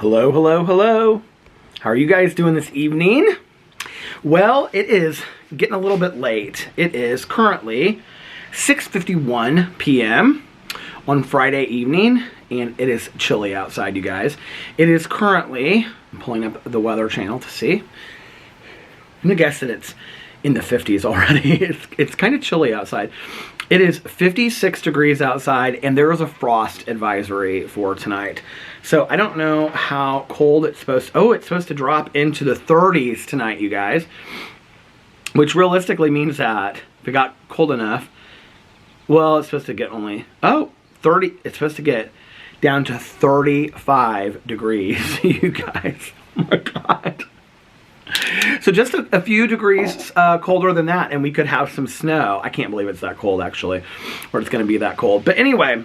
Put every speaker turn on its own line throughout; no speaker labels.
Hello, hello, hello. How are you guys doing this evening? Well, it is getting a little bit late. It is currently 6:51 p.m. on Friday evening, and it is chilly outside, you guys. It is currently, I'm pulling up the Weather Channel to see. I'm gonna guess that it's in the 50s already. It's kind of chilly outside. It is 56 degrees outside, and there is a frost advisory for tonight. So I don't know how cold it's supposed to... Oh, it's supposed to drop into the 30s tonight, you guys. Which realistically means that if it got cold enough... Well, it's supposed to get only... Oh, 30... It's supposed to get down to 35 degrees, you guys. Oh my God. So just a few degrees colder than that, and we could have some snow. I can't believe it's that cold, actually, or it's going to be that cold. But anyway,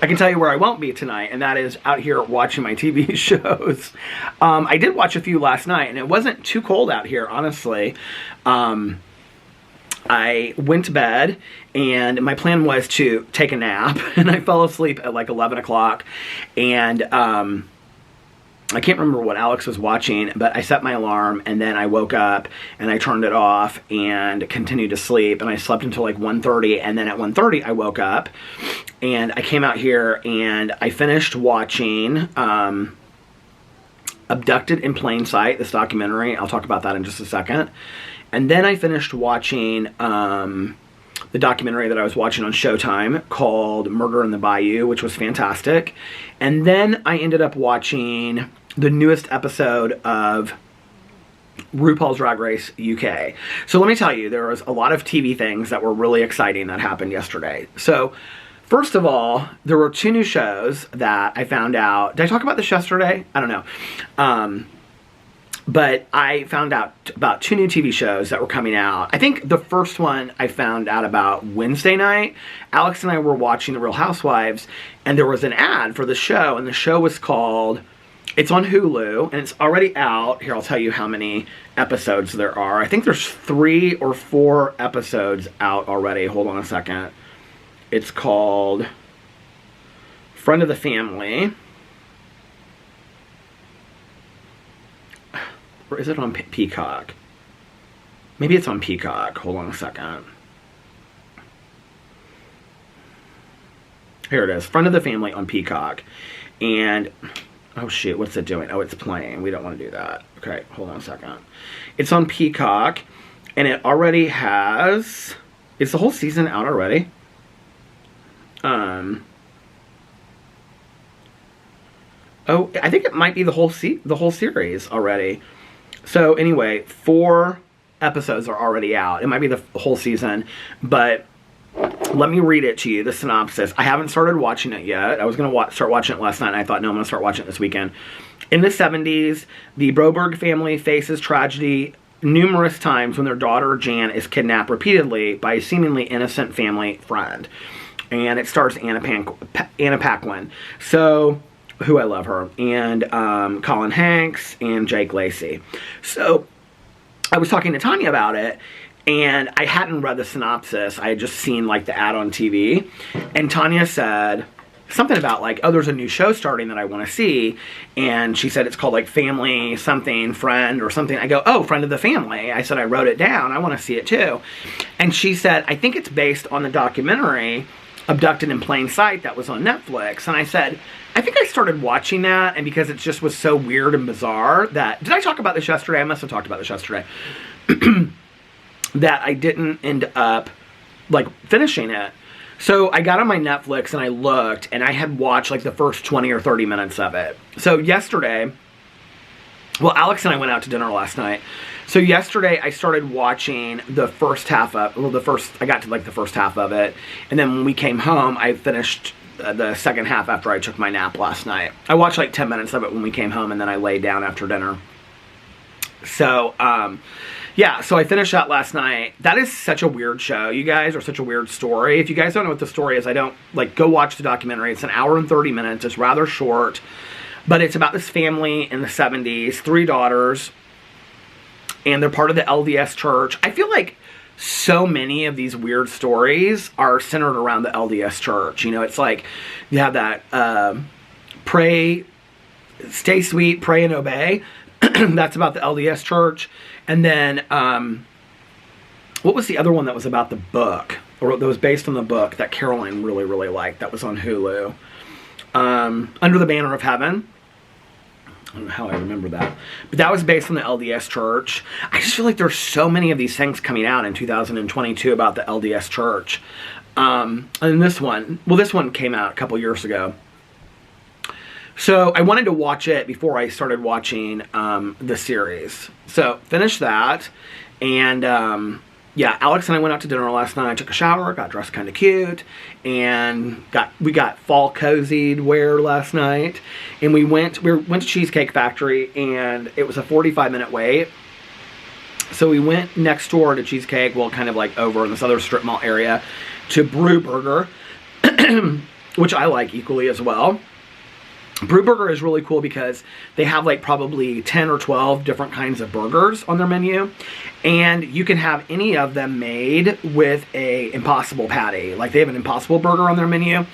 I can tell you where I won't be tonight, and that is out here watching my TV shows. I did watch a few last night, and it wasn't too cold out here, honestly. I went to bed, and my plan was to take a nap, and I fell asleep at like 11 o'clock, and... I can't remember what Alex was watching, but I set my alarm, and then I woke up, and I turned it off, and continued to sleep, and I slept until like 1:30, and then at 1:30 I woke up, and I came out here, and I finished watching Abducted in Plain Sight, this documentary. I'll talk about that in just a second. And then I finished watching the documentary that I was watching on Showtime called Murder in the Bayou, which was fantastic. And then I ended up watching the newest episode of RuPaul's Drag Race UK. So let me tell you, there was a lot of TV things that were really exciting that happened yesterday. So first of all, there were two new shows that I found out. Did I talk about this yesterday? I don't know. But I found out about two new TV shows that were coming out. I think the first one I found out about Wednesday night. Alex and I were watching The Real Housewives, and there was an ad for the show, and the show was called, it's on Hulu, and it's already out. Here, I'll tell you how many episodes there are. I think there's 3 or 4 episodes out already. Hold on a second. It's called Friend of the Family. Or is it on Peacock? Maybe it's on Peacock. Hold on a second. Here it is. Friend of the Family on Peacock. And, oh shoot, what's it doing? Oh, it's playing. We don't want to do that. Okay, hold on a second. It's on Peacock, and it already has... Is the whole season out already? Oh, I think it might be the whole series already. So anyway, 4 episodes are already out. It might be the whole season, but let me read it to you, the synopsis. I haven't started watching it yet. I was going to start watching it last night, and I thought, no, I'm going to start watching it this weekend. In the 70s, the Broberg family faces tragedy numerous times when their daughter Jan is kidnapped repeatedly by a seemingly innocent family friend. And it stars Anna Paquin. So... who I love her, and Colin Hanks, and Jake Lacey. So, I was talking to Tanya about it, and I hadn't read the synopsis. I had just seen, like, the ad on TV, and Tanya said something about, like, oh, there's a new show starting that I want to see, and she said it's called, like, Family something, Friend, or something. I go, oh, Friend of the Family. I said, I wrote it down. I want to see it, too. And she said, I think it's based on the documentary Abducted in Plain Sight that was on Netflix. And I said, I think I started watching that, and because it just was so weird and bizarre that... Did I talk about this yesterday? I must have talked about this yesterday. That I didn't end up, like, finishing it. So I got on my Netflix, and I looked, and I had watched, like, the first 20 or 30 minutes of it. So yesterday... Well, Alex and I went out to dinner last night. So yesterday I started watching the first half of... Well, I got to, like, the first half of it. And then when we came home, I finished the second half after I took my nap last night. I watched, like, 10 minutes of it when we came home, and then I laid down after dinner. So, yeah, so I finished that last night. That is such a weird show, you guys, or such a weird story. If you guys don't know what the story is, go watch the documentary. It's an hour and 30 minutes. It's rather short. But it's about this family in the 70s, 3 daughters, and they're part of the LDS church. I feel like so many of these weird stories are centered around the LDS church. You know, it's like you have that pray Stay Sweet, Pray and Obey. That's about the LDS Church. And then, what was the other one that was about the book? Or that was based on the book that Caroline really, really liked. That was on Hulu. Under the Banner of Heaven. I don't know how I remember that. But that was based on the LDS Church. I just feel like there's so many of these things coming out in 2022 about the LDS Church. And this one came out a couple years ago. So I wanted to watch it before I started watching the series. So finished that. And yeah, Alex and I went out to dinner last night. I took a shower, got dressed kind of cute, and we got fall cozied wear last night. And we went to Cheesecake Factory, and it was a 45-minute wait. So we went next door to Cheesecake, well, kind of like over in this other strip mall area, to Brew Burger, which I like equally as well. Brew Burger is really cool because they have like probably 10 or 12 different kinds of burgers on their menu, and you can have any of them made with a Impossible patty. Like they have an Impossible burger on their menu,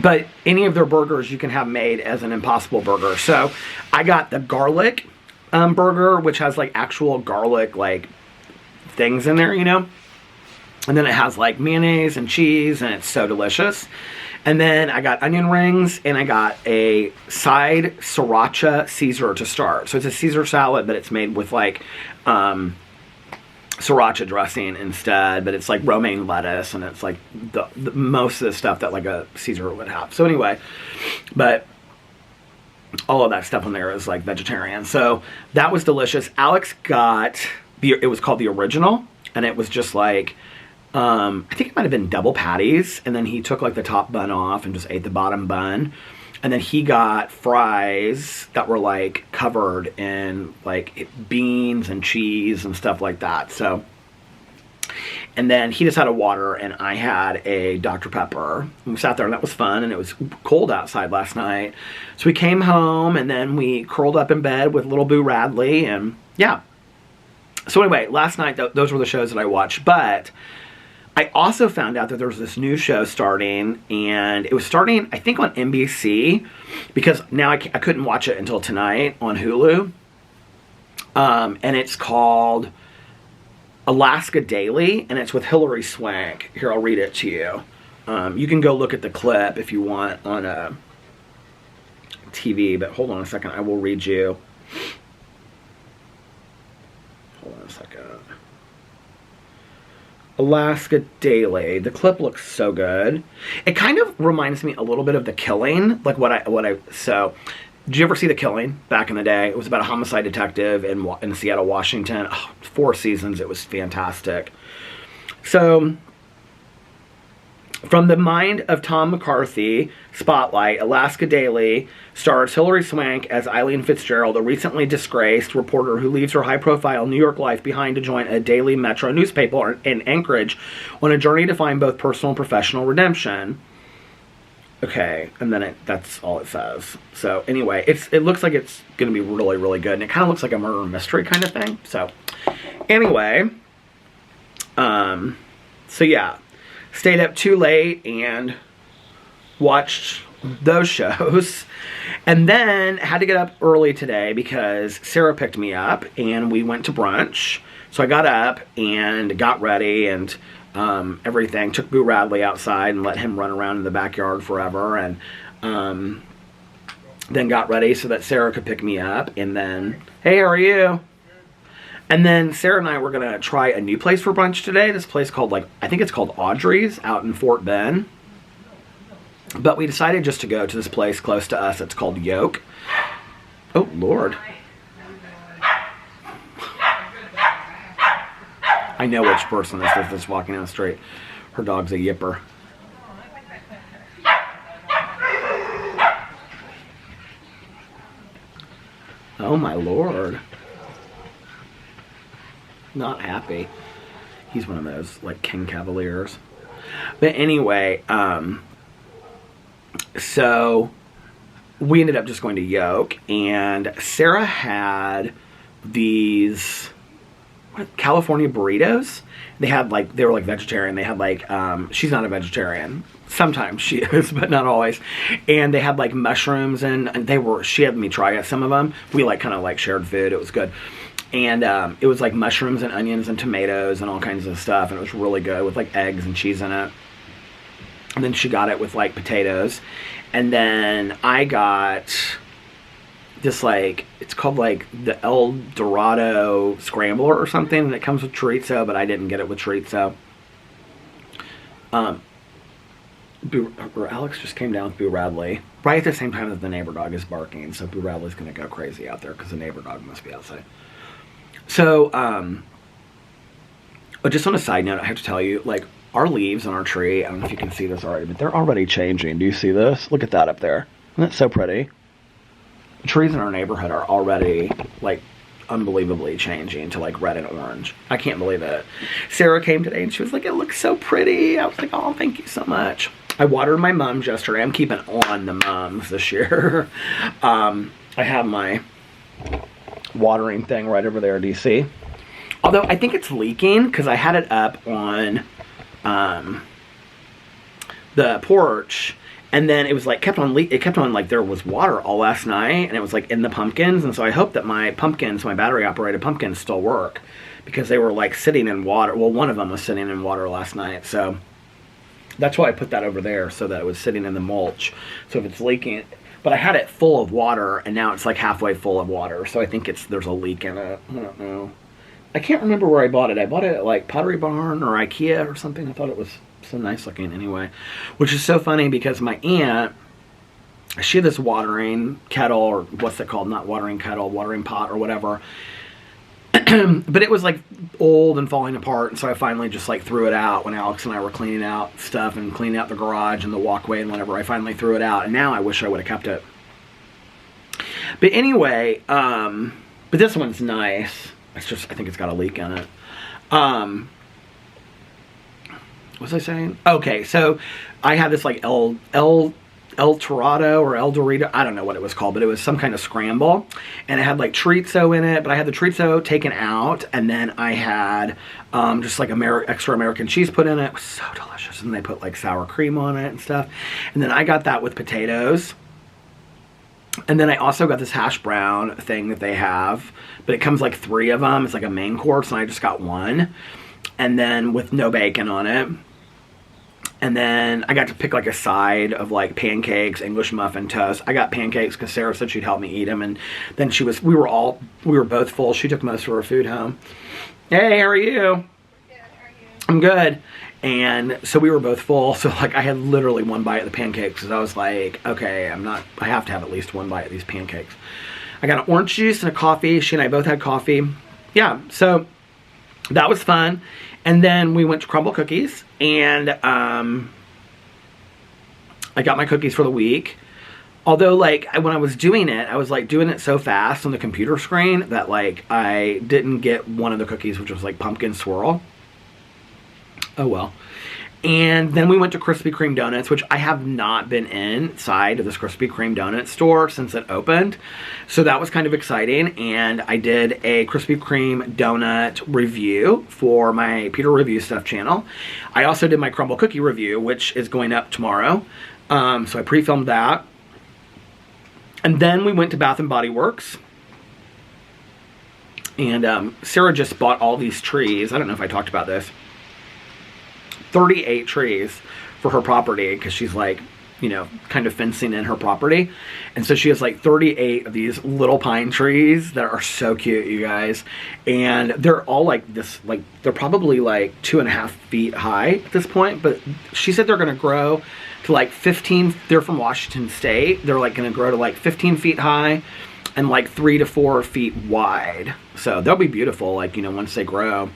but any of their burgers you can have made as an Impossible burger. So I got the garlic burger, which has like actual garlic like things in there, you know, and then it has like mayonnaise and cheese, and it's so delicious. And then I got onion rings, and I got a side sriracha Caesar to start. So it's a Caesar salad, but it's made with like sriracha dressing instead. But it's like romaine lettuce, and it's like the most of the stuff that like a Caesar would have. So anyway, but all of that stuff in there is like vegetarian. So that was delicious. Alex got it was called the original, and it was just like, I think it might have been double patties, and then he took like the top bun off and just ate the bottom bun. And then he got fries that were like covered in like beans and cheese and stuff like that. So, and then he just had a water, and I had a Dr. Pepper. And we sat there, and that was fun, and it was cold outside last night. So we came home, and then we curled up in bed with little Boo Radley, and yeah. So anyway, last night, those were the shows that I watched, but I also found out that there was this new show starting, and it was starting, I think, on NBC, because now I couldn't watch it until tonight on Hulu, and it's called Alaska Daily, and it's with Hilary Swank. Here, I'll read it to you. You can go look at the clip if you want on a TV, but hold on a second, I will read you. Hold on a second. Alaska Daily. The clip looks so good. It kind of reminds me a little bit of The Killing. Like so, did you ever see The Killing back in the day? It was about a homicide detective in Seattle, Washington. Oh, 4 seasons. It was fantastic. So, from the mind of Tom McCarthy, Spotlight, Alaska Daily stars Hilary Swank as Eileen Fitzgerald, a recently disgraced reporter who leaves her high-profile New York life behind to join a daily Metro newspaper in Anchorage on a journey to find both personal and professional redemption. Okay, and then that's all it says. So anyway, it looks like it's going to be really, really good, and it kind of looks like a murder mystery kind of thing. So anyway, so yeah. Stayed up too late and watched those shows. And then had to get up early today because Sarah picked me up and we went to brunch. So I got up and got ready and everything. Took Boo Radley outside and let him run around in the backyard forever. And then got ready so that Sarah could pick me up. And then, hey, how are you? And then Sarah and I were going to try a new place for brunch today. This place called, I think it's called Audrey's out in Fort Bend. But we decided just to go to this place close to us. It's called Yoke. Oh, Lord. I know which person this is that's walking down the street. Her dog's a yipper. Oh, my Lord. Not happy. He's one of those like King Cavaliers. But anyway, so we ended up just going to Yoke, and Sarah had these California burritos. They were like vegetarian. They had like she's not a vegetarian, Sometimes she is, but not always. And they had like mushrooms, and she had me try it, some of them. We like kind of like shared food. It was good. And it was like mushrooms and onions and tomatoes and all kinds of stuff. And it was really good with like eggs and cheese in it. And then she got it with like potatoes. And then I got this like, it's called like the El Dorado Scrambler or something. And it comes with chorizo, but I didn't get it with chorizo. Alex just came down with Boo Radley right at the same time that the neighbor dog is barking. So Boo Radley's going to go crazy out there because the neighbor dog must be outside. So, just on a side note, I have to tell you, like, our leaves on our tree, I don't know if you can see this already, but they're already changing. Do you see this? Look at that up there. Isn't that so pretty? The trees in our neighborhood are already, like, unbelievably changing to, like, red and orange. I can't believe it. Sarah came today, and she was like, it looks so pretty. I was like, oh, thank you so much. I watered my mums yesterday. I'm keeping on the mums this year. I have my watering thing right over there. Do you see? Although I think it's leaking because I had it up on the porch, and then it was like kept on like there was water all last night, and it was like in the pumpkins. And so I hope that my battery operated pumpkins still work, because they were like sitting in water. Well, one of them was sitting in water last night, so that's why I put that over there, so that it was sitting in the mulch. So if it's leaking. But I had it full of water, and now it's like halfway full of water. So I think there's a leak in it. I don't know. I can't remember where I bought it. I bought it at like Pottery Barn or IKEA or something. I thought it was so nice looking anyway. Which is so funny because my aunt, she had this watering kettle, or what's it called? Not watering kettle, watering pot or whatever. But it was like old and falling apart, and so I finally just like threw it out when Alex and I were cleaning out stuff and cleaning out the garage and the walkway and whatever. I finally threw it out, and now I wish I would have kept it. But anyway, but this one's nice. I think it's got a leak in it. What was I saying? Okay, so I had this like El Dorado or El Dorito, I don't know what it was called, but it was some kind of scramble, and it had like chorizo in it, but I had the chorizo taken out, and then I had just like extra American cheese put in it. It was so delicious, and they put like sour cream on it and stuff, and then I got that with potatoes, and then I also got this hash brown thing that they have, but it comes like 3 of them. It's like a main course, and I just got 1, and then with no bacon on it. And then I got to pick like a side of like pancakes, English muffin, toast. I got pancakes because Sarah said she'd help me eat them. And then we were both full. She took most of her food home. Hey, how are you?
Good, how are you?
I'm good. And so we were both full. So like I had literally 1 bite of the pancakes, because I was like, okay, I have to have at least 1 bite of these pancakes. I got an orange juice and a coffee. She and I both had coffee. Yeah, so that was fun. And then we went to Crumble Cookies, and I got my cookies for the week. Although, like, when I was doing it, I was, like, doing it so fast on the computer screen that, like, I didn't get one of the cookies, which was, like, pumpkin swirl. Oh, well. And then we went to Krispy Kreme Donuts, which I have not been inside of this Krispy Kreme Donut store since it opened. So that was kind of exciting. And I did a Krispy Kreme Donut review for my Peter Review Stuff channel. I also did my Crumble Cookie review, which is going up tomorrow. So I pre-filmed that. And then we went to Bath & Body Works. And Sarah just bought all these trees. I don't know if I talked about this. 38 trees for her property, because she's like, you know, kind of fencing in her property. And so she has like 38 of these little pine trees that are so cute, you guys. And they're all like this, like they're probably like 2.5 feet high at this point. But she said they're going to grow to like 15. They're from Washington State. They're like going to grow to like 15 feet high and like 3 to 4 feet wide. So they'll be beautiful, like, you know, once they grow.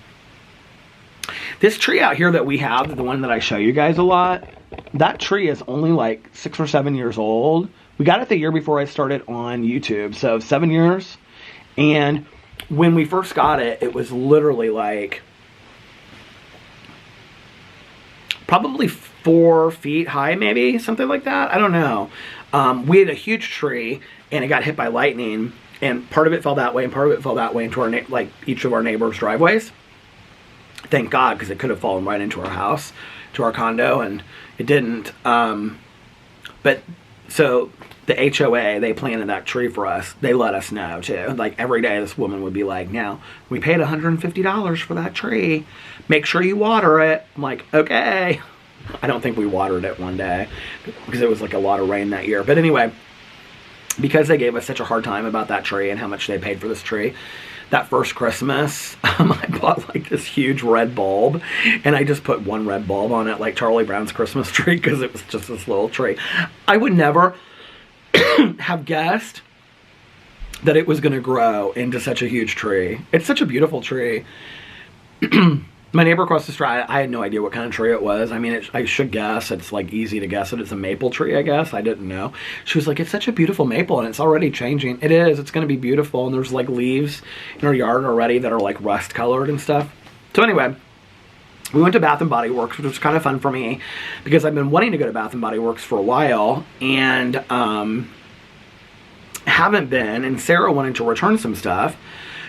This tree out here that we have, the one that I show you guys a lot, that tree is only like 6 or 7 years old. We got it the year before I started on YouTube, so 7 years. And when we first got it, it was literally like probably 4 feet high, maybe, something like that. I don't know. We had a huge tree, and it got hit by lightning, and part of it fell that way, and part of it fell that way into our like each of our neighbors' driveways. Thank God, because it could have fallen right into our house. to our condo, and it didn't. But so the HOA, they planted that tree for us. They let us know too. Like every day this woman would be like, now we paid $150 for that tree. Make sure you water it. I'm like, okay. I don't think we watered it one day because it was like a lot of rain that year. But anyway, because they gave us such a hard time about that tree and how much they paid for this tree, that first Christmas, I bought like this huge red bulb, and I just put one red bulb on it, like Charlie Brown's Christmas tree, because it was just this little tree. I would never have guessed that it was going to grow into such a huge tree. It's such a beautiful tree. My neighbor across the street, I had no idea what kind of tree it was. I mean, I should guess. It's like easy to guess that it's a maple tree, I guess. I didn't know. She was like, it's such a beautiful maple, and it's already changing. It is. It's going to be beautiful, and there's like leaves in our yard already that are like rust colored and stuff. So anyway, we went to Bath & Body Works, which was kind of fun for me because I've been wanting to go to Bath & Body Works for a while, and haven't been, and Sarah wanted to return some stuff.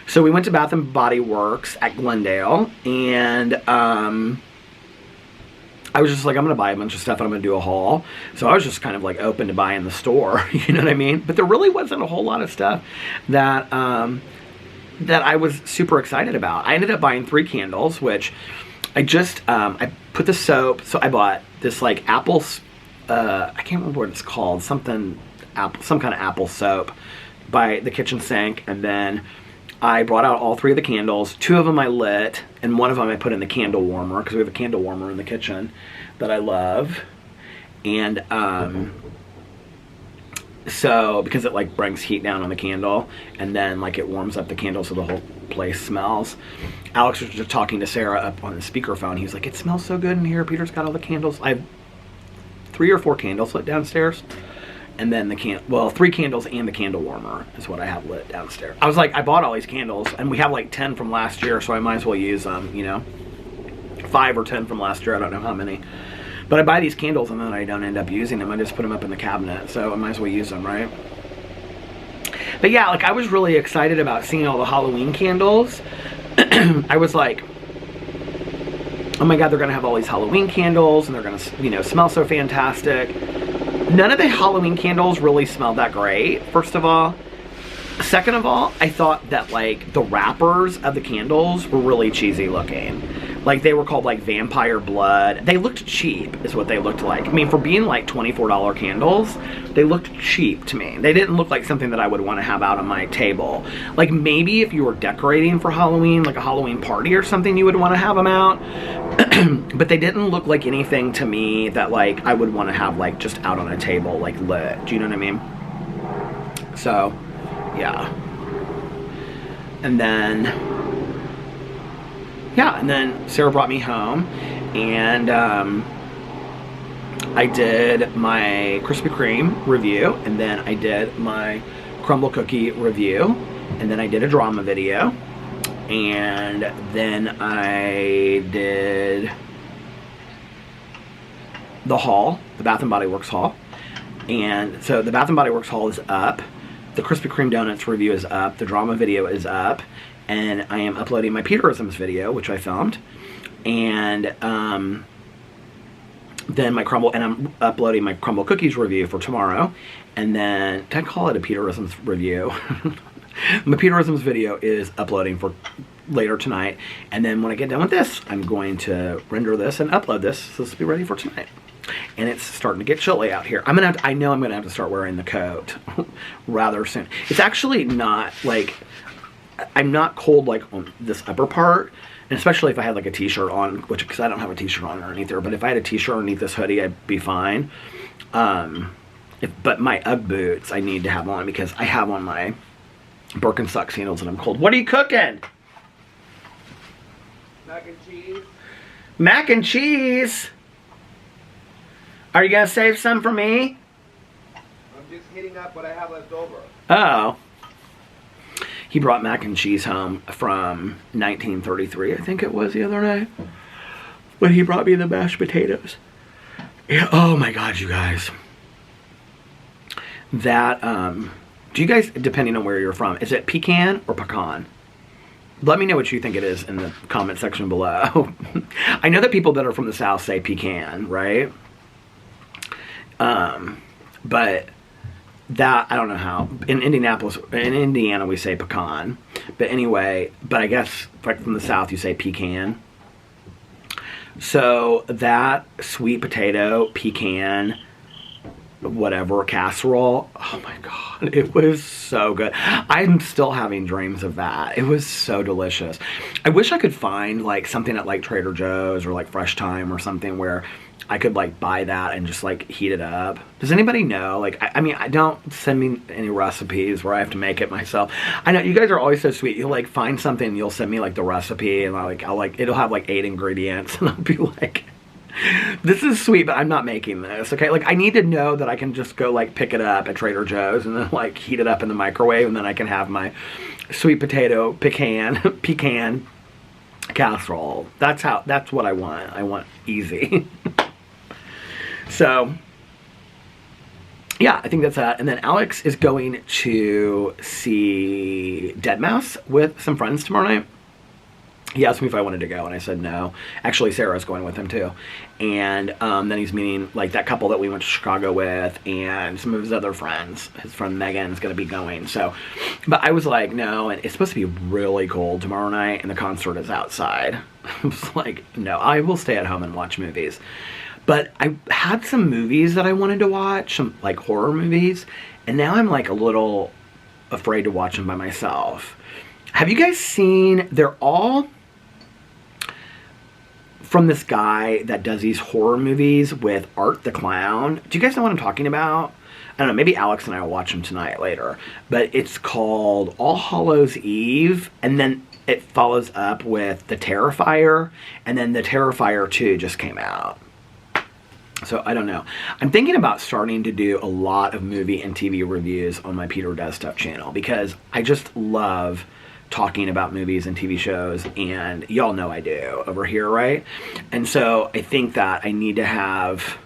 So we went to Bath & Body Works at Glendale, and I was just like, I'm going to buy a bunch of stuff and I'm going to do a haul. So I was just kind of like open to buy in the store, you know what I mean? But there really wasn't a whole lot of stuff that that I was super excited about. I ended up buying 3 candles, which I just, I put the soap, so I bought this like apple, I can't remember what it's called, some kind of apple soap by the kitchen sink, and then I brought out all 3 of the candles. 2 of them I lit, and 1 of them I put in the candle warmer, because we have a candle warmer in the kitchen that I love. And so, because it like brings heat down on the candle, and then like it warms up the candle so the whole place smells. Alex was just talking to Sarah up on the speakerphone. He was like, it smells so good in here. Peter's got all the candles. I have 3 or 4 candles lit downstairs. And then 3 candles and the candle warmer is what I have lit downstairs. I was like, I bought all these candles, and we have like 10 from last year, so I might as well use them, you know. 5 or 10 from last year, I don't know how many. But I buy these candles and then I don't end up using them. I just put them up in the cabinet, so I might as well use them, right? But yeah, like I was really excited about seeing all the Halloween candles. I was like, oh my God, they're gonna have all these Halloween candles, and they're gonna, you know, smell so fantastic. None of the Halloween candles really smelled that great, first of all. Second of all, I thought that like the wrappers of the candles were really cheesy looking. Like they were called like Vampire Blood. They looked cheap is what they looked like. I mean, for being like $24 candles, they looked cheap to me. They didn't look like something that I would want to have out on my table. Like maybe if you were decorating for Halloween, like a Halloween party or something, you would want to have them out. But they didn't look like anything to me that like I would want to have like just out on a table like lit. Do you know what I mean? So yeah. And then Sarah brought me home, and I did my Krispy Kreme review, and then I did my crumble cookie review, and then I did a drama video, and then I did the haul, the Bath & Body Works haul. And so the Bath & Body Works haul is up, the Krispy Kreme donuts review is up, the drama video is up, and I am uploading my Peterisms video, which I filmed, and then I'm uploading my crumble cookies review for tomorrow, and then, did I call it a Peterisms review? My Peterisms video is uploading for later tonight, and then when I get done with this, I'm going to render this and upload this, so this will be ready for tonight. And it's starting to get chilly out here. I know I'm gonna have to start wearing the coat rather soon. It's actually not like, I'm not cold like on this upper part, and especially if I had like a t-shirt on, because I don't have a t-shirt on underneath there, but if I had a t-shirt underneath this hoodie, I'd be fine. But my Ugg boots I need to have on because I have on my Birkenstock sandals and I'm cold. What are you cooking?
Mac and cheese.
Mac and cheese? Are you gonna save some for me?
I'm just heating up what I have left over.
Oh. He brought mac and cheese home from 1933, I think it was, the other night. When he brought me the mashed potatoes. Yeah, oh my God, you guys. That, do you guys, depending on where you're from, is it pecan or pecan? Let me know what you think it is in the comment section below. I know that people that are from the South say pecan, right? But that, I don't know how. In Indianapolis, in Indiana, we say pecan. But anyway, but I guess like from the South, you say pecan. So that sweet potato, pecan, whatever, casserole, oh my god, it was so good. I'm still having dreams of that. It was so delicious. I wish I could find like something at like Trader Joe's or like Fresh Time or something where I could like buy that and just like heat it up. Does anybody know? Like, I mean, I don't send me any recipes where I have to make it myself. I know you guys are always so sweet. You'll like find something and you'll send me like the recipe and I'll like, it'll have like 8 ingredients and I'll be like, this is sweet, but I'm not making this, okay? Like, I need to know that I can just go like pick it up at Trader Joe's and then like heat it up in the microwave and then I can have my sweet potato pecan casserole. That's what I want. I want easy. So, yeah, I think that's that. And then Alex is going to see Deadmau5 with some friends tomorrow night. He asked me if I wanted to go, and I said no. Actually, Sarah's going with him, too. And then he's meeting, like, that couple that we went to Chicago with and some of his other friends. His friend Megan's going to be going. So, but I was like, no, and it's supposed to be really cold tomorrow night, and the concert is outside. I was like, no, I will stay at home and watch movies. But I had some movies that I wanted to watch, some, like, horror movies, and now I'm, like, a little afraid to watch them by myself. Have you guys seen, they're all from this guy that does these horror movies with Art the Clown. Do you guys know what I'm talking about? I don't know, maybe Alex and I will watch them tonight later. But it's called All Hallows Eve, and then it follows up with The Terrifier, and then The Terrifier 2 just came out. So, I don't know. I'm thinking about starting to do a lot of movie and TV reviews on my Peter Does Stuff channel because I just love talking about movies and TV shows, and y'all know I do over here, right? And so I think that I need to have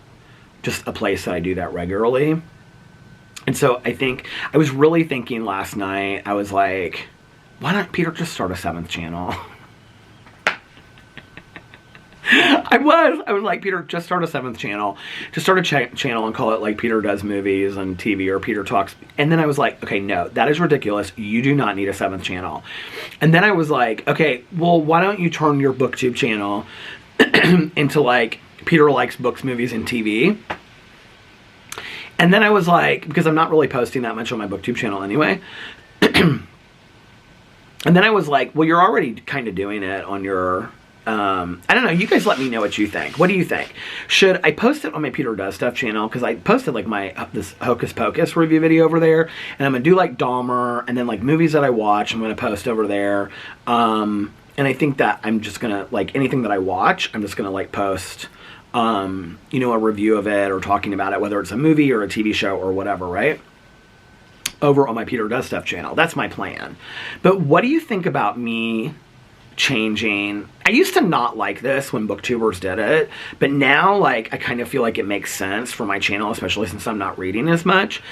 just a place that I do that regularly. And so I think, I was really thinking last night, I was like, why not Peter just start a 7th channel? I was like, Peter, just start a 7th channel. Just start a channel and call it like Peter Does Movies and TV or Peter Talks. And then I was like, okay, no, that is ridiculous. You do not need a 7th channel. And then I was like, okay, well, why don't you turn your BookTube channel into like Peter Likes Books, Movies, and TV? And then I was like, because I'm not really posting that much on my BookTube channel anyway. And then I was like, well, you're already kind of doing it on your... I don't know. You guys let me know what you think. What do you think? Should I post it on my Peter Does Stuff channel? Because I posted like this Hocus Pocus review video over there. And I'm going to do like Dahmer and then like movies that I watch I'm going to post over there. And I think that I'm just going to like anything that I watch, I'm just going to like post, you know, a review of it or talking about it, whether it's a movie or a TV show or whatever, right? Over on my Peter Does Stuff channel. That's my plan. But what do you think about me changing? I used to not like this when booktubers did it, but now like I kind of feel like it makes sense for my channel, especially since I'm not reading as much,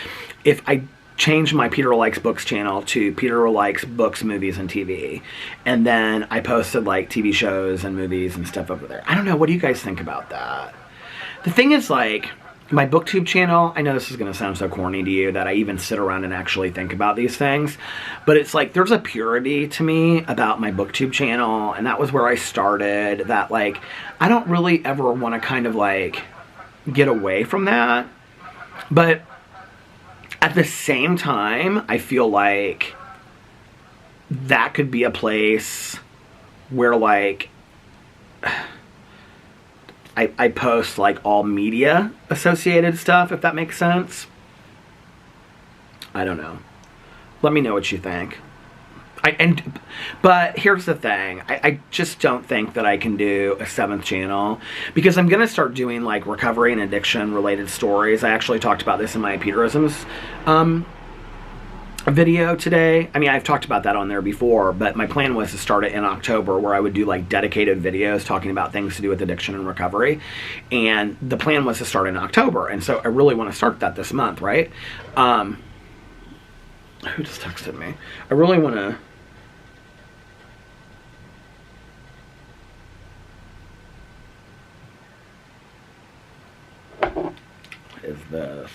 if I change my Peter Likes Books channel to Peter Likes Books, Movies, and TV, and then I posted like TV shows and movies and stuff over there. I don't know, what do you guys think about that? The thing is, like, my BookTube channel, I know this is going to sound so corny to you that I even sit around and actually think about these things, but it's like there's a purity to me about my BookTube channel, and that was where I started, that like I don't really ever want to kind of like get away from that, but at the same time I feel like that could be a place where like I post like all media associated stuff, if that makes sense. I don't know. Let me know what you think. But here's the thing. I just don't think that I can do a 7th channel because I'm going to start doing like recovery and addiction related stories. I actually talked about this in my Peterisms video today. I mean, I've talked about that on there before, but my plan was to start it in October where I would do like dedicated videos talking about things to do with addiction and recovery. And the plan was to start in October. And so I really want to start that this month, right? Who just texted me? I really want to... this?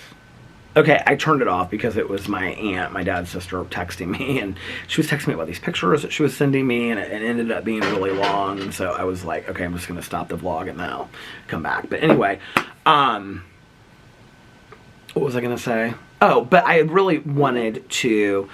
Okay, I turned it off because it was my aunt, my dad's sister, texting me, and she was texting me about these pictures that she was sending me, and it ended up being really long, and so I was like, okay, I'm just going to stop the vlog and then I'll come back. But anyway, what was I going to say? Oh, but I really wanted to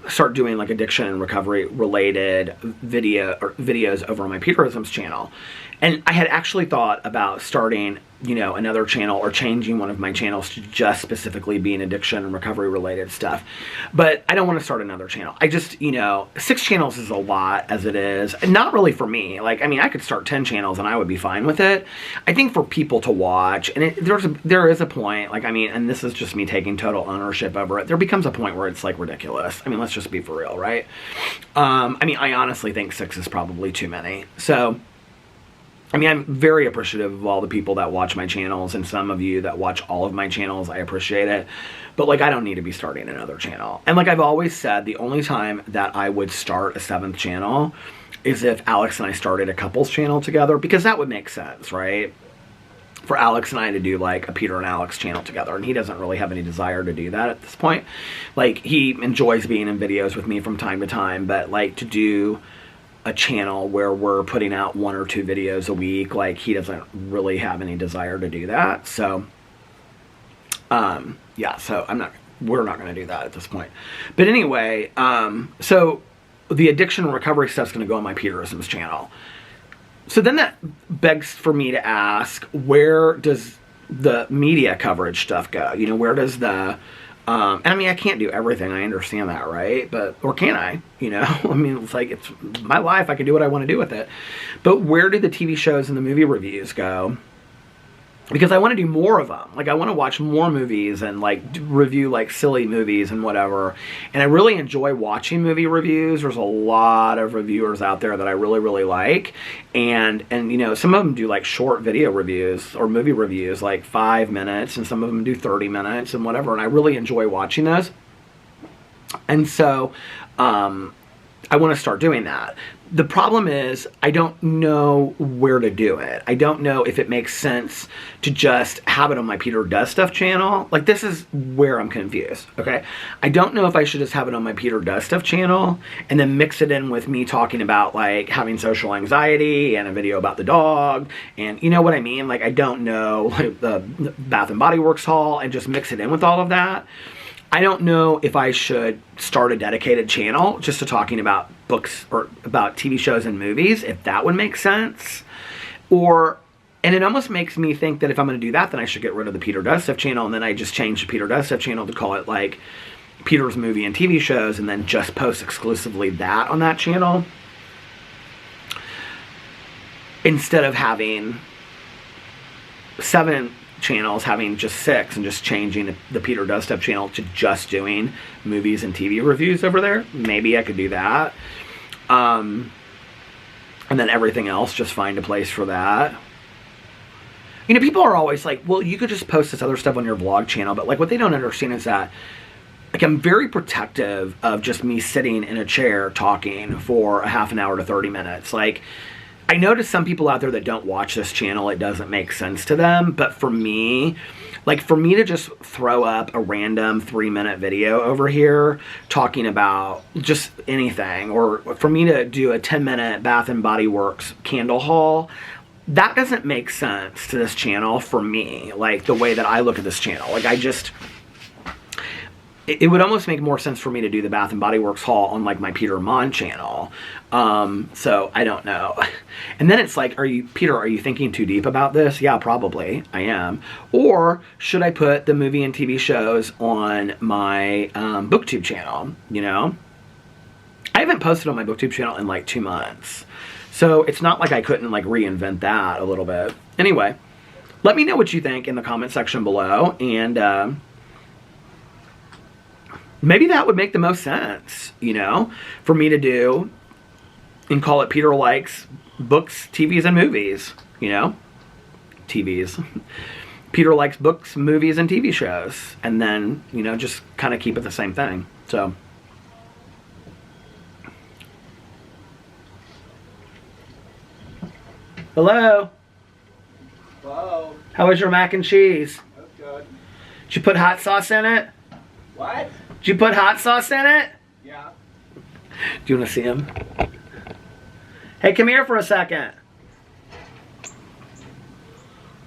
start doing like addiction and recovery related videos over on my Peterisms channel. And I had actually thought about starting, you know, another channel or changing one of my channels to just specifically be an addiction and recovery related stuff. But I don't want to start another channel. I just, you know, 6 channels is a lot as it is. And not really for me. Like, I mean, I could start 10 channels and I would be fine with it. I think for people to watch, and there is a point, like, I mean, and this is just me taking total ownership over it. There becomes a point where it's like ridiculous. I mean, let's just be for real, right? I mean, I honestly think 6 is probably too many. So, I mean, I'm very appreciative of all the people that watch my channels, and some of you that watch all of my channels. I appreciate it. But, like, I don't need to be starting another channel. And like I've always said, the only time that I would start a 7th channel is if Alex and I started a couples channel together, because that would make sense, right? For Alex and I to do, like, a Peter and Alex channel together. And he doesn't really have any desire to do that at this point. Like, he enjoys being in videos with me from time to time, but, like, to do a channel where we're putting out 1 or 2 videos a week, like, he doesn't really have any desire to do that. So yeah, so we're not going to do that at this point. But anyway, so the addiction and recovery stuff's going to go on my Peterisms channel. So then that begs for me to ask, where does the media coverage stuff go? You know, where does the and I mean, I can't do everything. I understand that, right? But, or can I? You know, I mean, it's like, it's my life. I can do what I want to do with it. But where do the TV shows and the movie reviews go? Because I want to do more of them. Like, I want to watch more movies and, like, review, like, silly movies and whatever. And I really enjoy watching movie reviews. There's a lot of reviewers out there that I really, really like. And you know, some of them do, like, short video reviews or movie reviews, like 5 minutes. And some of them do 30 minutes and whatever. And I really enjoy watching those. And so, I want to start doing that. The problem is, I don't know where to do it. I don't know if it makes sense to just have it on my Peter Does Stuff channel. Like, this is where I'm confused, okay? I don't know if I should just have it on my Peter Does Stuff channel and then mix it in with me talking about, like, having social anxiety and a video about the dog, and you know what I mean? Like, I don't know, like, the Bath and Body Works haul, and just mix it in with all of that. I don't know if I should start a dedicated channel just to talking about books or about TV shows and movies, if that would make sense. And it almost makes me think that if I'm going to do that, then I should get rid of the Peter Does Stuff channel, and then I just change the Peter Does Stuff channel to call it, like, Peter's Movie and TV Shows, and then just post exclusively that on that channel, instead of having 7 channels, having just 6, and just changing the Peter Does Stuff channel to just doing movies and TV reviews over there. Maybe I could do that. And then everything else, just find a place for that. You know, people are always like, well, you could just post this other stuff on your vlog channel, but, like, what they don't understand is that, like, I'm very protective of just me sitting in a chair talking for a half an hour to 30 minutes. Like, I notice some people out there that don't watch this channel, it doesn't make sense to them. But for me, like, for me to just throw up a random 3-minute video over here talking about just anything, or for me to do a 10-minute Bath and Body Works candle haul, that doesn't make sense to this channel for me. Like, the way that I look at this channel. Like, it would almost make more sense for me to do the Bath and Body Works haul on, like, my Peter Monn channel. So I don't know. And then it's like, Peter, are you thinking too deep about this? Yeah, probably I am. Or should I put the movie and TV shows on my BookTube channel? You know, I haven't posted on my BookTube channel in like 2 months. So it's not like I couldn't, like, reinvent that a little bit. Anyway, let me know what you think in the comment section below, and maybe that would make the most sense, you know, for me to do and call it Peter Likes Books, TVs, and Movies, you know, TVs. Peter Likes Books, Movies, and TV Shows. And then, you know, just kind of keep it the same thing. So, hello.
Hello.
How was your mac and cheese?
That's good.
Did you put hot sauce in it?
What?
Did you put hot sauce in it?
Yeah.
Do you want to see him? Hey, come here for a second.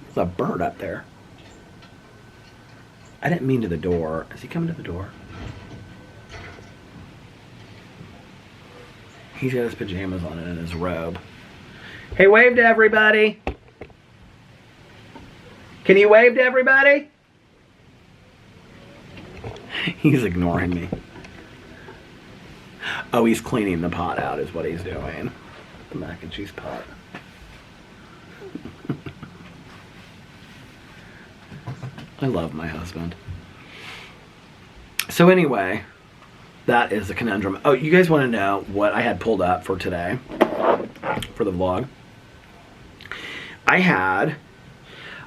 There's a bird up there. I didn't mean to the door. Is he coming to the door? He's got his pajamas on and his robe. Hey, wave to everybody. Can you wave to everybody? He's ignoring me. Oh, he's cleaning the pot out is what he's doing. The mac and cheese pot. I love my husband. So anyway, that is the conundrum. Oh, you guys want to know what I had pulled up for today, for the vlog? I had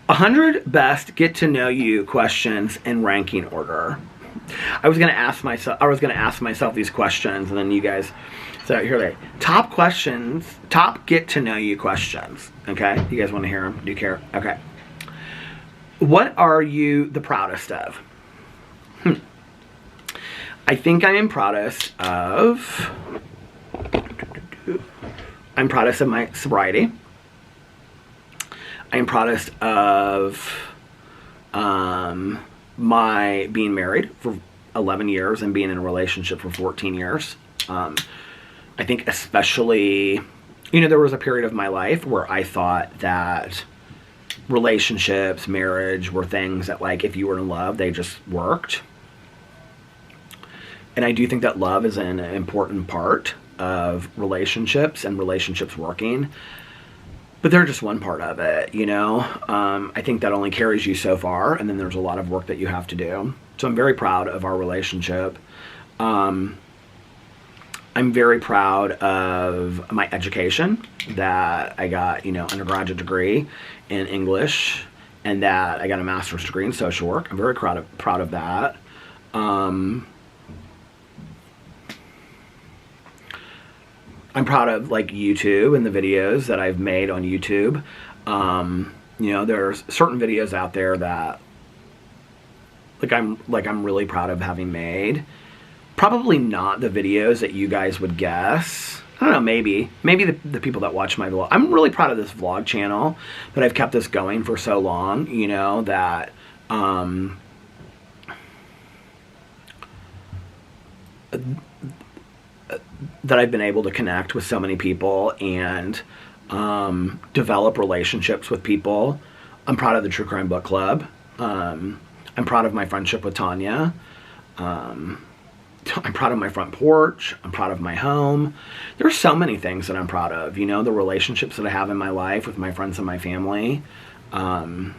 100 best get to know you questions in ranking order. I was gonna ask myself these questions, and then you guys. So here they top questions, top get to know you questions. Okay, you guys want to hear them? Do you care? Okay. What are you the proudest of? I think I am proudest of. I'm proudest of my sobriety. I am proudest of my being married for 11 years and being in a relationship for 14 years. I think especially, there was a period of my life where I thought that relationships, marriage were things that, like, if you were in love, they just worked. And I do think that love is an important part of relationships and relationships working. But they're just one part of it, I think that only carries you so far, and then there's a lot of work that you have to do. So I'm very proud of our relationship. I'm very proud of my education, that I got, undergraduate degree in English, and that I got a master's degree in social work. I'm very proud of that. I'm proud of, like, YouTube and the videos that I've made on YouTube. There's certain videos out there that, I'm really proud of having made. Probably not the videos that you guys would guess. I don't know, maybe the people that watch my vlog. I'm really proud of this vlog channel, that I've kept this going for so long, that that I've been able to connect with so many people and develop relationships with people. I'm proud of the True Crime Book Club. I'm proud of my friendship with Tanya. I'm proud of my front porch. I'm proud of my home. There are so many things that I'm proud of. The relationships that I have in my life with my friends and my family. There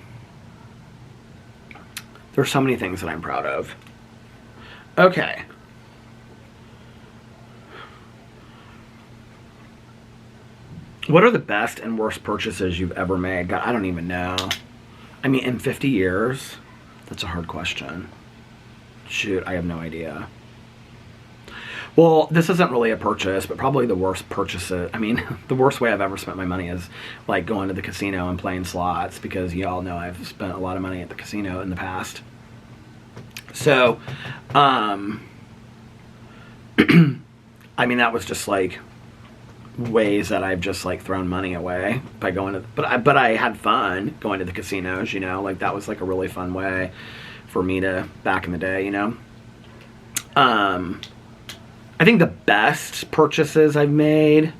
are so many things that I'm proud of. Okay. What are the best and worst purchases you've ever made? God, I don't even know. I mean, in 50 years? That's a hard question. Shoot, I have no idea. Well, this isn't really a purchase, but probably the worst purchases. I mean, the worst way I've ever spent my money is, like, going to the casino and playing slots, because y'all know I've spent a lot of money at the casino in the past. So, I mean, that was just, like, ways that I've just, like, thrown money away by going to, but I had fun going to the casinos, like, that was, like, a really fun way for me to, back in the day, I think the best purchases I've made,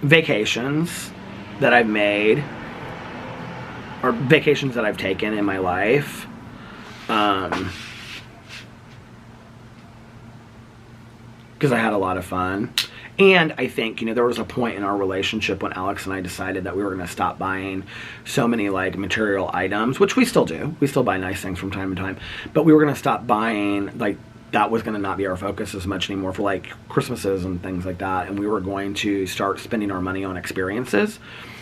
vacations that I've made, or vacations that I've taken in my life, because I had a lot of fun. And I think, there was a point in our relationship when Alex and I decided that we were going to stop buying so many, like, material items, which we still do. We still buy nice things from time to time. But we were going to stop buying, like, that was going to not be our focus as much anymore for, like, Christmases and things like that. And we were going to start spending our money on experiences,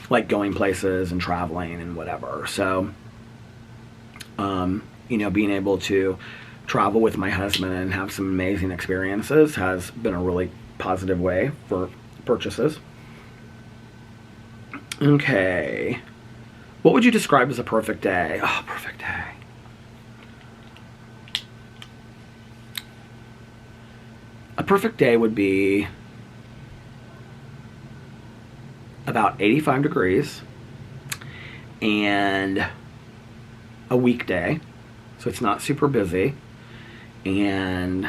like going places and traveling and whatever. So, being able to travel with my husband and have some amazing experiences has been a really positive way for purchases. Okay. What would you describe as a perfect day? Oh, perfect day. A perfect day would be about 85 degrees and a weekday, so it's not super busy, and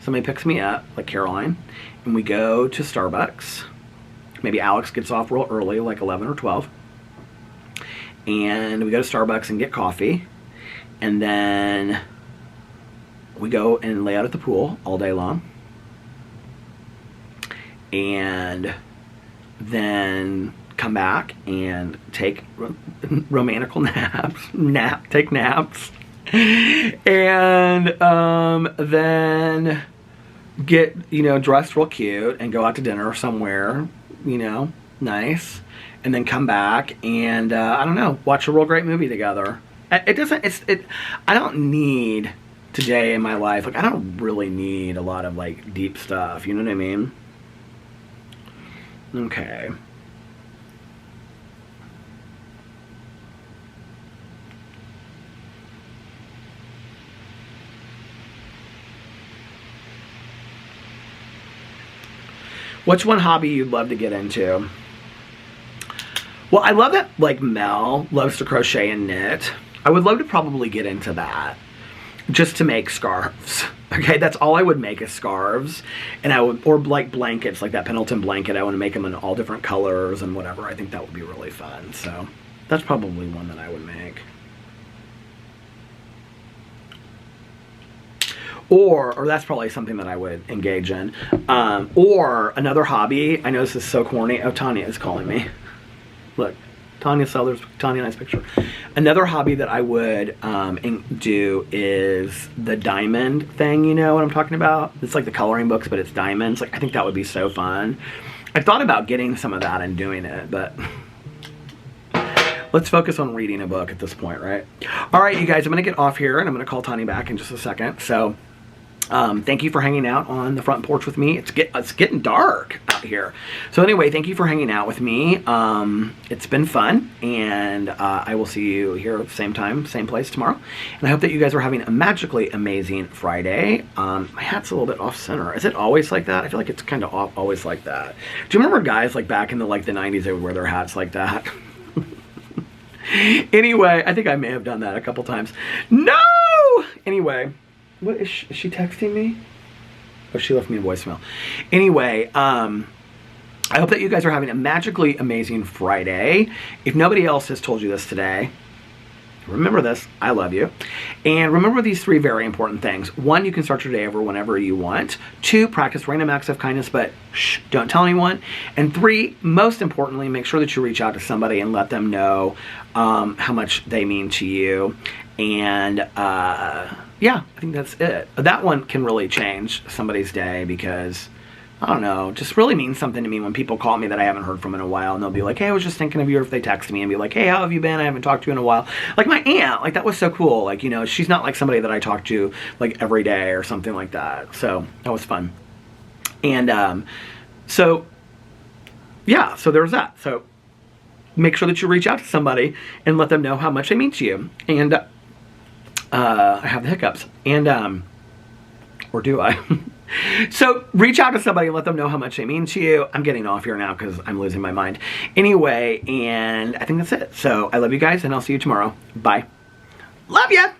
somebody picks me up, like Caroline, and we go to Starbucks. Maybe Alex gets off real early, like 11 or 12, and we go to Starbucks and get coffee, and then we go and lay out at the pool all day long, and then come back and take romantical naps, take naps, and then get, you know, dressed real cute and go out to dinner somewhere, you know, nice, and then come back and I don't know, watch a real great movie together. It doesn't, I don't need today in my life, like I don't really need a lot of like deep stuff, you know what I mean? Okay. What's one hobby you'd love to get into? Well, I love that, like, Mel loves to crochet and knit. I would love to probably get into that, just to make scarves. Okay, that's all I would make is scarves. And I would, or like blankets, like that Pendleton blanket. I want to make them in all different colors and whatever. I think that would be really fun. So that's probably one that I would make. Or that's probably something that I would engage in. Or another hobby. I know this is so corny. Oh, Tanya is calling me. Look, Tanya Sellers, Tanya Nice picture. Another hobby that I would do is the diamond thing. You know what I'm talking about? It's like the coloring books, but it's diamonds. Like, I think that would be so fun. I thought about getting some of that and doing it, but let's focus on reading a book at this point, right? All right, you guys, I'm going to get off here, and I'm going to call Tanya back in just a second. So thank you for hanging out on the front porch with me. It's getting dark out here. So anyway, thank you for hanging out with me. It's been fun, and I will see you here at the same time, same place tomorrow. And I hope that you guys are having a magically amazing Friday. My hat's a little bit off center. Is it always like that? I feel like it's kind of always like that. Do you remember guys like back in the 90s, they would wear their hats like that? Anyway, I think I may have done that a couple times. No! Anyway. What is she texting me? Oh, she left me a voicemail. Anyway, I hope that you guys are having a magically amazing Friday. If nobody else has told you this today, remember this. I love you. And remember these 3 very important things. 1, you can start your day over whenever you want. 2, practice random acts of kindness, but shh, don't tell anyone. And 3, most importantly, make sure that you reach out to somebody and let them know how much they mean to you. And yeah, I think that's it. That one can really change somebody's day because, I don't know, just really means something to me when people call me that I haven't heard from in a while, and they'll be like, hey, I was just thinking of you, or if they text me and be like, hey, how have you been? I haven't talked to you in a while. Like my aunt, like that was so cool. Like, you know, she's not like somebody that I talk to like every day or something like that. So that was fun. And so, yeah, so there's that. So make sure that you reach out to somebody and let them know how much they mean to you. And I have the hiccups. And, or do I? So reach out to somebody and let them know how much they mean to you. I'm getting off here now because I'm losing my mind. Anyway, and I think that's it. So I love you guys, and I'll see you tomorrow. Bye. Love ya!